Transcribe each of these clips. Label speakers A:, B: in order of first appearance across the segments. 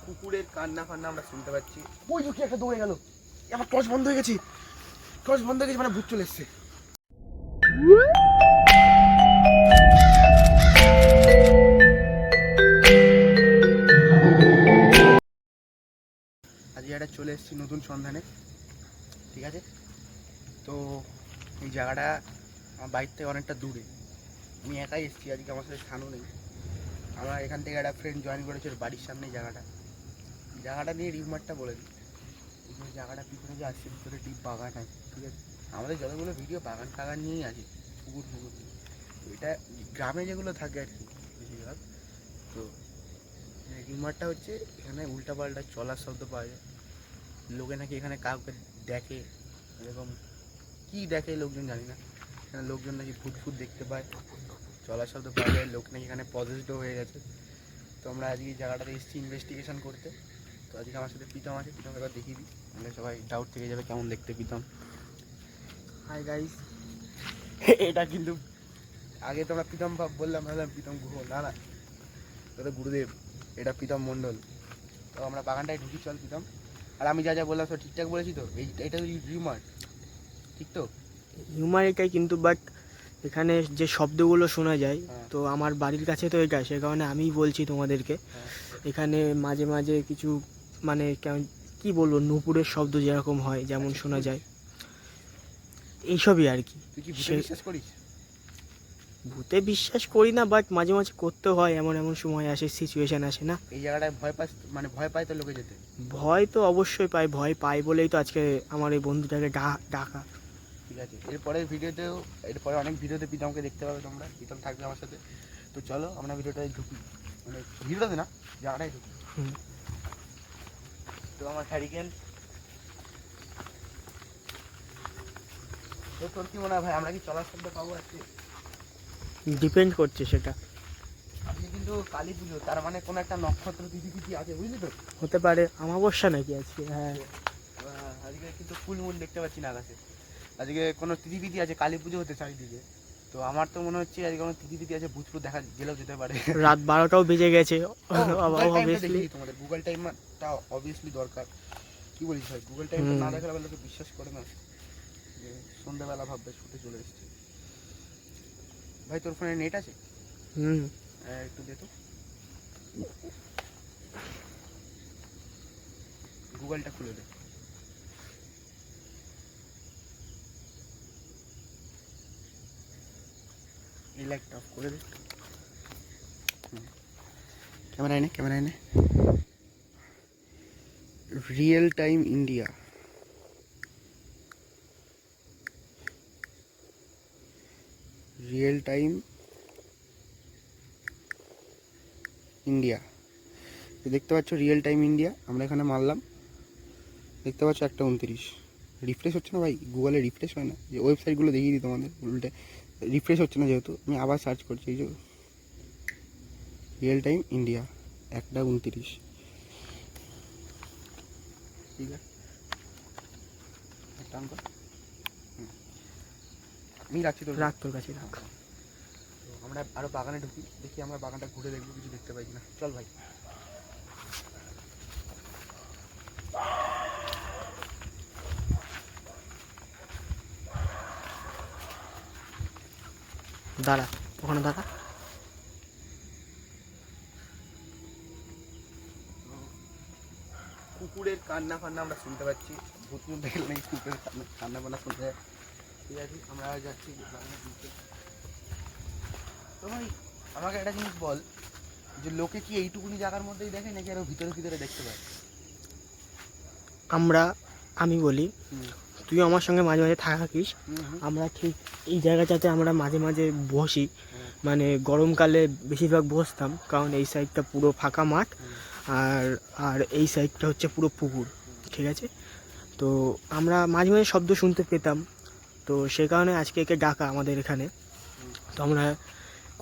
A: কুকুরের কান্না ফান্না আমরা শুনতে পাচ্ছি।
B: ওই কি একটা দৌড়ে গেল, আমার টর্চ বন্ধ হয়ে গেছে, টর্চ বন্ধ হয়ে গেছে, মানে ভূত চলে এসছে।
A: আজকে একটা চলে এসেছি নতুন সন্ধানে, ঠিক আছে। তো এই জায়গাটা আমার বাড়ির থেকে অনেকটা দূরে, আমি একাই এসেছি আজকে, আমার সাথে স্থানও নেই। আমার এখান থেকে একটা ফ্রেন্ড জয়েন করেছে, ওর বাড়ির সামনে জায়গাটা নিয়ে রিমারটা বলে দিই। এই জায়গাটা পিছনে যে আসছে, ভিতরে ডিপ বাগান আছে, ঠিক আছে। আমাদের যতগুলো ভিডিও বাগান টাগান নিয়েই আছে, পুকুর নিয়ে। এটা গ্রামে যেগুলো থাকে আর কি বেশিরভাগ। তো রিমারটা হচ্ছে এখানে উল্টাপাল্টা চলার শব্দ পাওয়া যায়, লোকে নাকি এখানে কাউকে দেখে, এরকম কি দেখে লোকজন জানি না, এখানে লোকজন নাকি ভূত ফুট দেখতে পায়, চলার শব্দ পাওয়া যায়, লোক নাকি এখানে পজেসডও হয়ে গেছে। তো আমরা আজকে এই জায়গাটাতে এসেছি ইনভেস্টিগেশন করতে। তো আজকে আমার সাথে প্রীতম আছে, প্রীতম এবার দেখিয়ে দিই, মানে সবাই ডাউট থেকে যাবে কেমন দেখতে প্রীতম। হাই গাইস, এটা কিন্তু আগে তো আমরা প্রীতম বললাম, ভাবলাম প্রীতম গুহ, না তোদের গুরুদেব, এটা প্রীতম মণ্ডল। তো আমরা বাগানটায় ঢুকি, চল প্রীতম। আর আমি যা যা বললাম সব ঠিকঠাক বলেছি তো? এটা রিউমার, ঠিক তো?
B: হিউমার এটাই, কিন্তু বাট এখানে যে শব্দগুলো শোনা যায়, তো আমার বাড়ির কাছে তো এটা, সে কারণে আমিই বলছি তোমাদেরকে। এখানে মাঝে মাঝে কিছু মানে কি বলবো, নুপুরের শব্দ যেরকম হয়, যেমন শোনা যায়, এইসবই আর কি।
A: তুই কি ভূতে বিশ্বাস করিস?
B: ভূতে বিশ্বাস করি না, বাট মাঝে মাঝে করতে হয়, এমন এমন সময় আসে, সিচুয়েশন আসে না।
A: এই জায়গাটায় ভয় পাস, মানে ভয় পায় তো লোকে যেতে?
B: ভয় তো অবশ্যই পাই, ভয় পাই বলেই তো আজকে আমার এই বন্ধুটাকে ডাকা।
A: ঠিক আছে, এরপরে অনেক ভিডিওতে প্রীতমকে দেখতে পাবে তোমরা, প্রীতম থাকবে আমার সাথে। তো চলো আমরা ভিডিওটায় ঢুকি, মানে ভিডিওতে না, জায়গাটায় ঢুকি। তো আমার হ্যারিকেন, তো তোর কি মনে হয় ভাই, আমরা কি চলার শব্দ পাবো আজকে?
B: ডিপেন্ড করছে সেটা।
A: আজকে কিন্তু কালী পুজো, তার মানে কোনো একটা নক্ষত্র তিথি আছে, বুঝলি তো?
B: হতে পারে অমাবস্যা নাকি আজকে, হ্যাঁ।
A: আজকে কিন্তু ফুল মুন দেখতে পাচ্ছি না আকাশে, আজকে কোনো তিথি আছে, কালী পুজো হতে চারিদিকে। তো আমার তো মনে হচ্ছে আজকে কোনো তিথি আছে, ভূত ফুত দেখা গেলেও যেতে পারে।
B: রাত 12টাও বেজে গেছে।
A: তোমাদের গুগল টাইমটা অবভিয়াসলি দরকার। কি বলিস ভাই, গুগল টাইমটা না দেখালে লোকে বিশ্বাস করে না, যে সন্ধ্যাবেলা ভাববে ছুটে চলে এসছে। ভাই তোর ফোনে নেট আছে? একটু দে তো, গুগলটা খুলে দে। এই লাইটটা অফ করে দে, ক্যামেরা এনে real time India, real time India, দেখতে পাচ্ছ রিয়েল টাইম ইন্ডিয়া, আমরা এখানে মারলাম, দেখতে পাচ্ছ 1:29। রিফ্রেশ হচ্ছে না ভাই, গুগলে রিফ্রেশ হয় না, যে ওয়েবসাইটগুলো দেখিয়ে দিই তোমাদের, উল্টে রিফ্রেশ হচ্ছে না, যেহেতু আমি আবার সার্চ করছি। এই যে রিয়েল টাইম ইন্ডিয়া 1:29, ঠিক আছে, আমি রাখছি, তোর
B: কাছে রাখ।
A: তো আমরা আরো বাগানে ঢুকি, দেখি আমরা বাগানটা ঘুরে দেখবো কিছু দেখতে পাই কিনা, চল ভাই।
B: দাঁড়া, ওখানে দাঁড়া।
A: কুকুরের কান্না ফান্না আমরা শুনতে পাচ্ছি, ভূত মুখ দেখলে নাকি কুকুরের কান্না ফান্না শুনতে যায়। ঠিক আছে, আমরা যাচ্ছি বাগানে ঢুকতে। তো ভাই আমাকে একটা জিনিস বল, যে লোকে কি এইটুকুনি জায়গার মধ্যেই দেখে নাকি আরো ভিতরে ভিতরে দেখতে পায়?
B: আমি বলি, তুই আমার সঙ্গে মাঝে মাঝে থাকিস, আমরা ঠিক এই জায়গাটাতে আমরা মাঝে মাঝে বসি, মানে গরমকালে বেশিরভাগ বসতাম, কারণ এই সাইডটা পুরো ফাঁকা মাঠ, আর এই সাইডটা হচ্ছে পুরো পুকুর, ঠিক আছে। তো আমরা মাঝে মাঝে শব্দ শুনতে পেতাম, তো সে কারণে আজকে একে ডাকা আমাদের এখানে। তো আমরা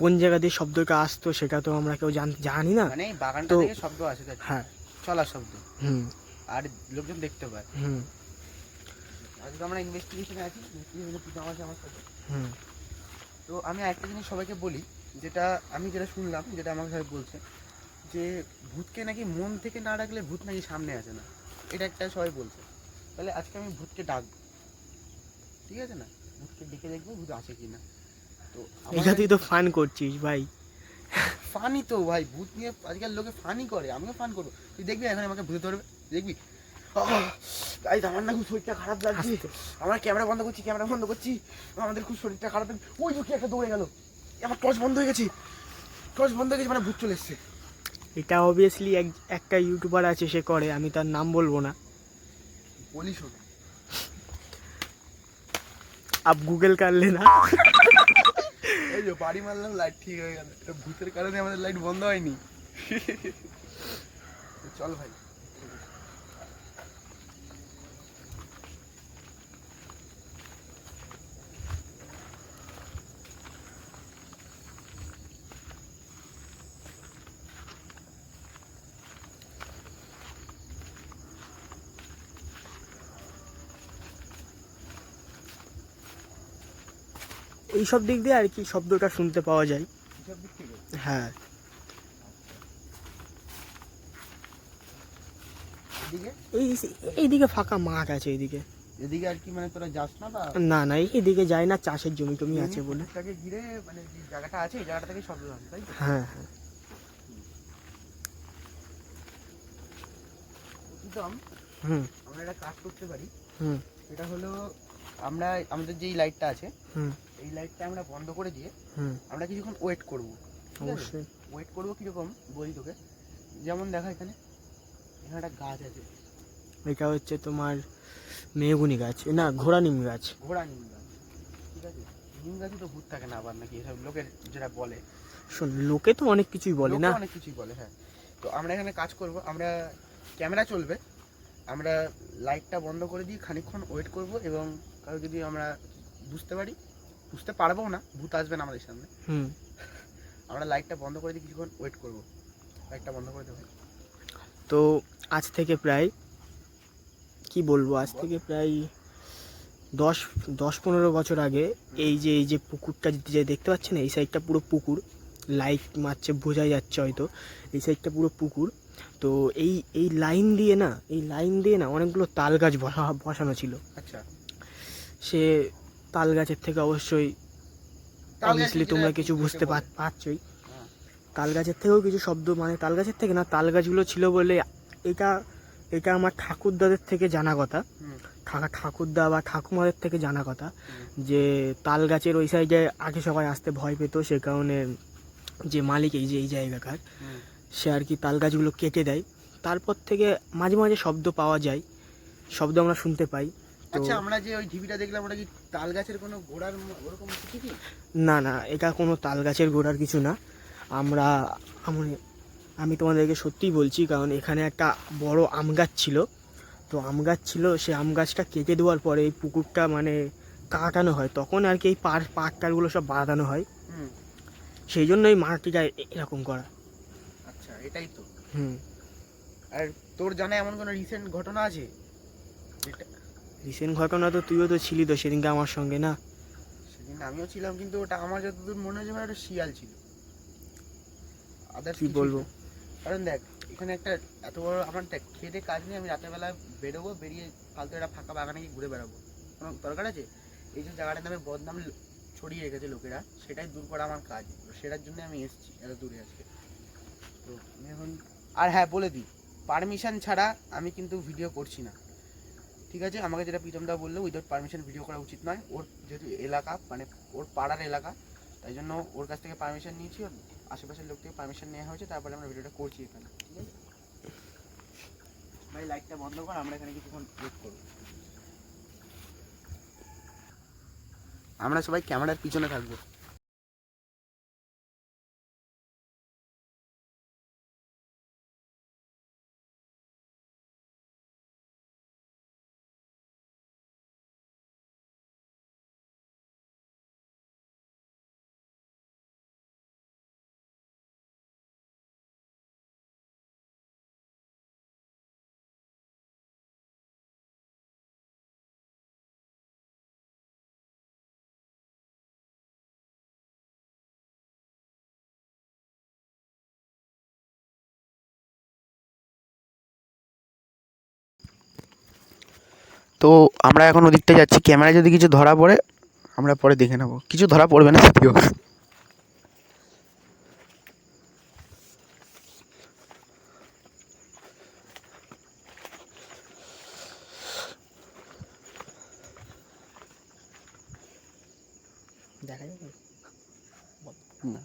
B: কোন জায়গা দিয়ে শব্দটা আসতো সেটা তো আমরা কেউ জানি না,
A: মানে বাগানটা থেকে শব্দ আসে,
B: হ্যাঁ,
A: চলার শব্দ, আর লোকজন দেখতে পায়। আজকে আমরা ইনভেস্টিগেশনে আছি, আমার সাথে। তো আমি একটা জিনিস সবাইকে বলি, যেটা শুনলাম, যেটা আমার সাথে বলছে, যে ভূতকে নাকি মন থেকে না ডাকলে ভূত নাকি সামনে আসে না, এটা একটা সবাই বলছে। তাহলে আজকে আমি ভূতকে ডাকবো, ঠিক আছে না, ভূতকে ডেকে দেখবো ভূত আসে কি না। তো
B: এটা তুই তো ফান করছিস ভাই।
A: ফানি তো ভাই, ভূত নিয়ে আজকাল লোকে ফানি করে, আমিও ফান করবো। তুই দেখবি এখন আমাকে ভূত ধরবে, দেখবি। তাই আমার না খুব শরীরটা খারাপ লাগছে, আমার ক্যামেরা বন্ধ করছি, ক্যামেরা বন্ধ করছি, আমাদের খুব শরীরটা খারাপ লাগছে। ওই লোক একটা দৌড়ে গেল, আমার টর্চ বন্ধ হয়ে গেছে, টর্চ বন্ধ হয়ে গেছে, মানে ভূত চলে এসছে।
B: এটা অবভিয়াসলি একটা ইউটিউবার আছে, সে করে, আমি তার নাম বলবো না।
A: বলি শোন,
B: আপ গুগল कर लेना।
A: এই যে বাড়ি মারলাম, লাইট ঠিক হয়ে গেল, এটা ভূতের কারণে আমাদের লাইট বন্ধ হয়নি। চল ভাই।
B: এইসব দিক দিয়ে আর কি শব্দটা শুনতে পাওয়া যায়।
A: এসব দিক থেকে
B: হ্যাঁ,
A: এদিকে,
B: এই এইদিকে ফাঁকা মাঠ আছে এইদিকে।
A: এদিকে আর কি মানে তোরা যাস না বা
B: না না, এইদিকে যায় না, চাষের জমি টমি আছে বলে।
A: এটাকে ঘিরে মানে যে জায়গাটা আছে, এই জায়গাটা থেকে শব্দ হয়, তাই তো?
B: হ্যাঁ হ্যাঁ।
A: প্রীতম,
B: হুম
A: আমরা একটা কাজ করতে পারি।
B: হুম
A: সেটা হলো, আমরা আমাদের যেই লাইটটা আছে,
B: হুম
A: এই লাইটটা আমরা বন্ধ করে দিয়ে
B: হুম
A: আমরা কিছুক্ষণ ওয়েট করব।
B: অবশ্যই।
A: ওয়েট করবো কীরকম বলি তোকে, যেমন দেখা এখানে, এখানে একটা গাছ আছে,
B: এটা হচ্ছে তোমার মেহগুনি গাছ, না ঘোড়া নিম গাছ।
A: ঘোড়া নিম গাছ, ঠিক আছে। নিম গাছে তো ভূত থাকে না আবার নাকি, এসব লোকের যেটা বলে।
B: শোন, লোকে তো অনেক কিছুই বলে
A: লোকে
B: না।
A: অনেক কিছুই বলে, হ্যাঁ। তো আমরা এখানে কাজ করব, আমরা ক্যামেরা চলবে, আমরা লাইটটা বন্ধ করে দিয়ে খানিকক্ষণ ওয়েট করব, এবং কারো যদি আমরা বুঝতে পারি, বুঝতে পারবো না, ভূত আসবে না আমাদের সামনে,
B: হুম।
A: আমরা লাইটটা বন্ধ করে দিয়ে কিছুক্ষণ ওয়েট করব। লাইটটা বন্ধ করে দেবো।
B: তো আজ থেকে প্রায়, কি বলবো, আজ থেকে প্রায় 10-15 বছর আগে এই যে পুকুরটা যে দেখতে পাচ্ছেন, এই সাইডটা পুরো পুকুর, লাইট মারছে বোঝাই যাচ্ছে হয়তো, এই সাইডটা পুরো পুকুর। তো এই লাইন দিয়ে না অনেকগুলো তাল গাছ বসানো ছিল।
A: আচ্ছা,
B: সে তাল গাছের থেকে অবশ্যই, অবভিয়াসলি তোমরা কিছু বুঝতে পারছই,
A: হ্যাঁ।
B: তাল গাছের থেকেও কিছু শব্দ, মানে তাল গাছের থেকে না, তাল গাছগুলো ছিল বলে এটা এটা আমার ঠাকুরদাদের থেকে জানা কথা, ঠাকুরদা বা ঠাকুমাদের থেকে জানা কথা, যে তাল গাছের ওই সাইডে আগে সবাই আসতে ভয় পেত, সে কারণে যে মালিক এই জায়গাকার, সে আর কি তাল গাছগুলো কেটে দেয়। তারপর থেকে মাঝে মাঝে শব্দ পাওয়া যায়, শব্দ আমরা শুনতে পাই। তো
A: আচ্ছা, আমরা যে ওই ঢিবিটা দেখলাম, ওটা কি তাল গাছের কোনো গোড়ার ওরকম কিছু কি?
B: না না, এটা কোনো তাল গাছের গোড়ার কিছু না। আমরা আমি তোমাদেরকে সত্যিই বলছি, কারণ এখানে একটা বড় আম গাছ ছিল, তো আম গাছ ছিল, সে আম গাছটা কেটে দেওয়ার পরে এই পুকুরটা মানে কাটানো হয়, তখন আর কি এই পাটটারগুলো সব বাঁধানো হয়, সেই জন্য এই মাটিটা এরকম করা।
A: আচ্ছা, এটাই তো।
B: হুম।
A: আর তোর জানা এমন কোনো রিসেন্ট ঘটনা আছে?
B: রিসেন্ট ঘটনা তো তুইও তো ছিলি তো সেদিনকে আমার সঙ্গে, না?
A: সেদিন আমিও ছিলাম, কিন্তু ওটা আমার যতদূর মনে হয়েছে মানে একটা শিয়াল ছিল, আদার্স
B: কি বলবো।
A: কারণ দেখ, এখানে একটা এত বড়, আমার দেখ খেতে কাজ নেই, আমি রাতের বেলা বেরোবো, বেরিয়ে ফালতু একটা ফাঁকা বাগানে গিয়ে ঘুরে বেড়াবো, কোনো দরকার আছে? এই যে জায়গাটার নামে বদনাম ছড়িয়ে রেখেছে লোকেরা, সেটাই দূর করা আমার কাজ, সেটার জন্য আমি এসেছি এত দূরে আজকে। তো আমি এখন, আর হ্যাঁ বলে দিই, পারমিশন ছাড়া আমি কিন্তু ভিডিও করছি না, ঠিক আছে? আমাকে যেটা প্রীতমদা বললো, উইদাউট পারমিশন ভিডিও করা উচিত নয়। ওর যেহেতু এলাকা, মানে ওর পাড়ার এলাকা, তাই জন্য ওর কাছ থেকে পারমিশন নিয়েছি, ওর আশেপাশের লোক থেকে পারমিশন নেওয়া হয়েছে, তারপরে আমরা ভিডিওটা করছি এখানে, ঠিক আছে? ভাই লাইটটা বন্ধ কর, আমরা এখানে কিছুক্ষণ ওয়েট করব। আমরা সবাই ক্যামেরার পিছনে থাকবো। তো আমরা এখন ওদিকটা যাচ্ছি, ক্যামেরায় যদি কিছু ধরা পড়ে আমরা পরে দেখে নেবো, কিছু ধরা পড়বে না যদিও।
B: দেখা যাবে।
A: না,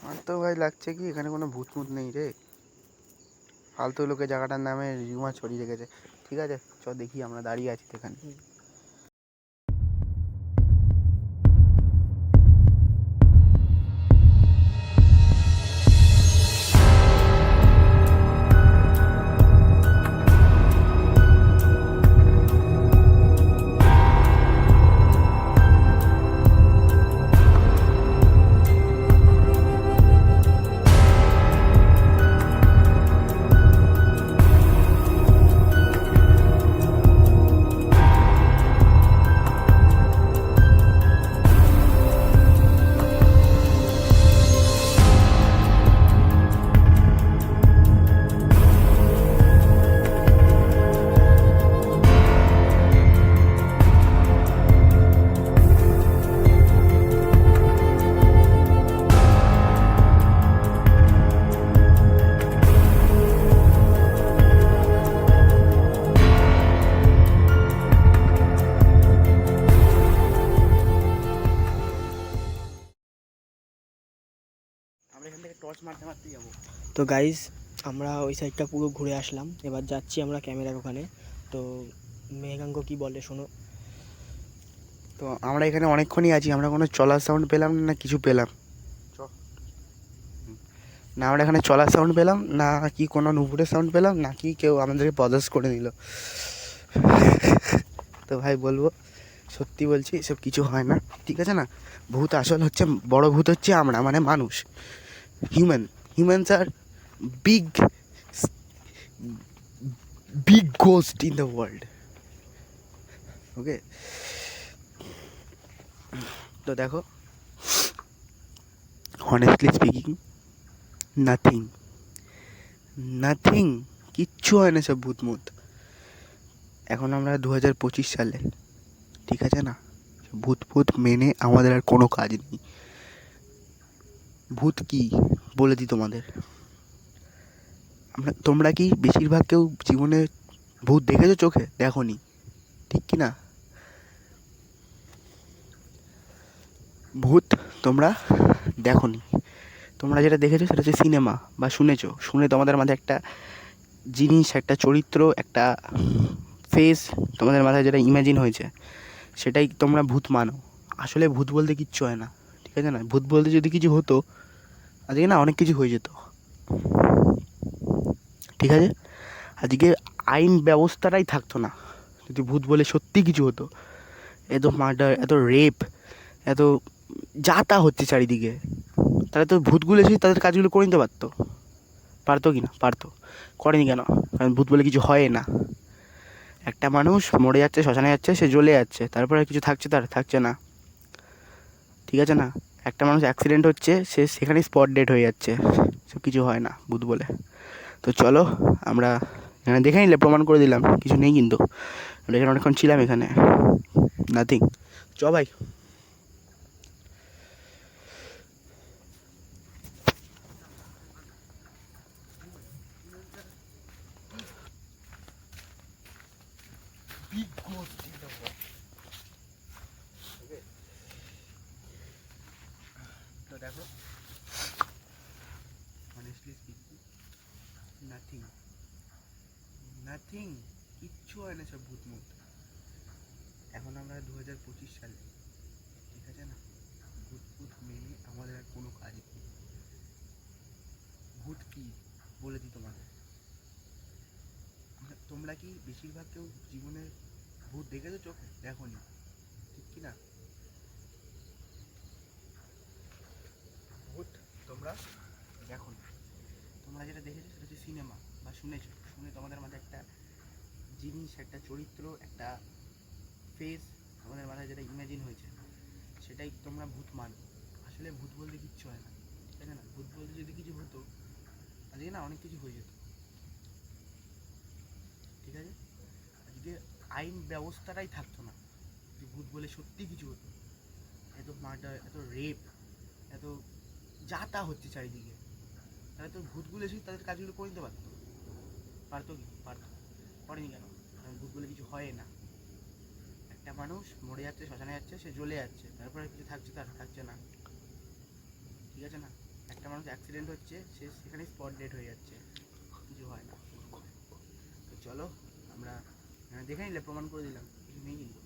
A: আমার তো ভাই লাগছে কি এখানে কোনো ভূত মুত নেই রে, ফালতু লোকে জায়গাটার নামে রিউমার ছড়িয়ে রেখেছে। ঠিক আছে চ দেখি, আমরা দাঁড়িয়ে আছি তো এখানে। আমরা এখান থেকে টর্চ মারতে মারতে যাবো।
B: তো গাইজ আমরা ওই সাইডটা পুরো ঘুরে আসলাম, এবার যাচ্ছি আমরা ক্যামেরার ওখানে। তো মেঘাঙ্ক কি বলে শোনো।
A: তো আমরা এখানে অনেকক্ষণই আছি, আমরা কোনো চলার সাউন্ড পেলাম না, কিছু পেলাম না, আমরা এখানে চলার সাউন্ড পেলাম না, কি কোনো নুপুরের সাউন্ড পেলাম না, কি কেউ আমাদেরকে পজেস করে নিল। তো ভাই বলবো, সত্যি বলছি এসব কিছু হয় না, ঠিক আছে না। ভূত আসল হচ্ছে, বড় ভূত হচ্ছে আমরা, মানে মানুষ, humans are big big ghost in the world. Okay, তো দেখো, honestly speaking, নাথিং, কিচ্ছু হয় না সব ভূতমুত। এখন আমরা 2025 সালে, ঠিক আছে না, ভূত মেনে আমাদের আর কোনো কাজ নেই। ভূত কি বলে দিই তোমাদের, তোমরা কি বেশিরভাগ কেউ জীবনে ভূত দেখেছো চোখে? দেখোনি, ঠিক কি না? ভূত তোমরা দেখোনি, তোমরা যেটা দেখেছো সেটা হচ্ছে সিনেমা বা শুনে তোমাদের মাঝে একটা জিনিস, একটা চরিত্র, একটা ফেস তোমাদের মাথায় যেটা ইমাজিন হয়েছে, সেটাই তোমরা ভূত মানো। আসলে ভূত বলতে কিচ্ছু হয় না, ঠিক আছে না। ভূত বলতে যদি কিছু হতো আজকে না অনেক কিছু হয়ে যেত, ঠিক আছে। আজকে আইন ব্যবস্থাটাই থাকতো না যদি ভূত বলে সত্যি কিছু হতো। এত মার্ডার, এত রেপ, এত যা তা হচ্ছে চারিদিকে, তাহলে তো ভূতগুলো এসে তাদের কাজগুলো করে নিতে পারতো কি না? পারতো, করেনি কেন? কারণ ভূত বলে কিছু হয় না। একটা মানুষ মরে যাচ্ছে, শ্মশানে যাচ্ছে, সে জ্বলে যাচ্ছে, তারপরে কিছু থাকছে, তার থাকছে না, ঠিক আছে না। একটা মানুষ অ্যাক্সিডেন্ট হচ্ছে, সে সেখানেই স্পট ডেড হয়ে যাচ্ছে, সব কিছু হয় না ভূত বলে। তো চলো আমরা এখানে দেখে নিলে প্রমাণ করে দিলাম কিছু নেই, কিন্তু আমরা এখানে অনেকক্ষণ ছিলাম, এখানে নাথিং। চ ভাই। তো দেখো, honestly speaking, নাথিং, কিচ্ছু হয় না সব ভূতমুত। এখন আমরা 2025 সালে, ঠিক আছে না, ভূত মেনে আমাদের আর কোনো কাজ নেই। ভূত কি বলে দিই তোমাদের, তোমরা কি বেশিরভাগ কেউ জীবনে ভূত দেখেছো চোখে? দেখোনি, ঠিক কি না। ভূত তোমরা দেখোনি, তোমরা যেটা দেখেছো সেটা হচ্ছে সিনেমা বা শুনে তোমাদের মাঝে একটা জিনিস, একটা চরিত্র, একটা ফেস তোমাদের মাথায় যেটা ইমাজিন হয়েছে, সেটাই তোমরা ভূত মানো। আসলে ভূত বলতে কিচ্ছু হয় না, ঠিক আছে না। ভূত বলতে যদি কিছু হতো আজকে না অনেক কিছু হয়ে যেত, ঠিক আছে। আইন ব্যবস্থাটাই থাকতো না, যে ভূত বলে সত্যি কিছু হতো। এত মার্ডার, এত রেপ, এত যা তা হচ্ছে চারিদিকে, তাহলে তো ভূতগুলো এসে তাদের কাজগুলো করে দিতে পারতো। পারতো কি? পারতো। করেনি কেন? কারণ ভূতগুলো কিছু হয় না। একটা মানুষ মরে যাচ্ছে, শ্মশানে যাচ্ছে, সে জ্বলে যাচ্ছে, তারপরে কিছু থাকছে, তার থাকছে না, ঠিক আছে না? একটা মানুষ অ্যাক্সিডেন্ট হচ্ছে, সে সেখানে স্পট ডেড হয়ে যাচ্ছে, কিছু হয় না। তো চলো আমরা দেখে নিলে প্রমাণ করে দিলাম কিছু নেই, কিন্তু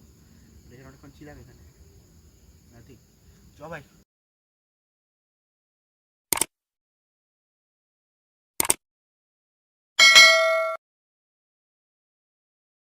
A: দেখে অনেকক্ষণ ছিলাম এখানে, না ঠিক চ ভাই।